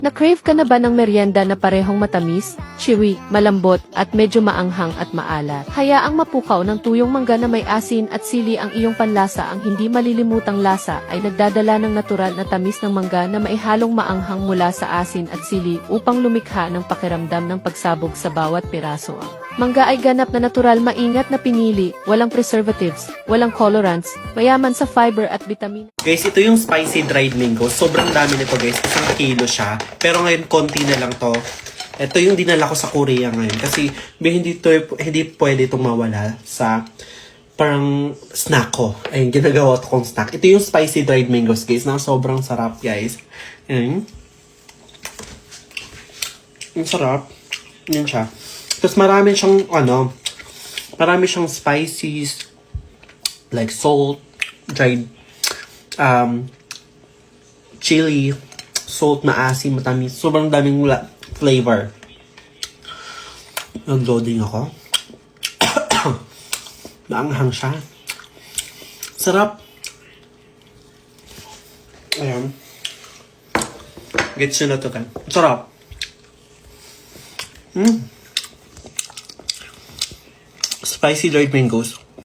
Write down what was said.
Na-crave ka na ba ng merienda na parehong matamis, chewy, malambot, at medyo maanghang at maalat? Hayaang mapukaw ng tuyong mangga na may asin at sili ang iyong panlasa. Ang hindi malilimutang lasa ay nagdadala ng natural na tamis ng mangga na maihalong maanghang mula sa asin at sili upang lumikha ng pakiramdam ng pagsabog sa bawat piraso. Mangga ay ganap na natural, maingat na pinili, walang preservatives, walang colorants, mayaman sa fiber at vitamin. Guys, ito yung spicy dried mango. Sobrang dami nito guys. 1 kilo siya. Pero ngayon, konti na lang to. Ito yung dinala ko sa Korea ngayon. Kasi hindi pwede itong mawala sa parang snack ko. Ayun, ginagawa ko kong snack. Ito yung spicy dried mangoes guys. Na sobrang sarap guys. Ayun. Ang sarap. Yan siya. Tapos marami siyang spices. Like salt, dried chili, salt, maasim, matamis. Sobrang daming flavor. Nag-loading ako. Naanghang siya. Sarap. Ayan. Gets nyo na ito kan. Sarap. Spicy dried mangoes.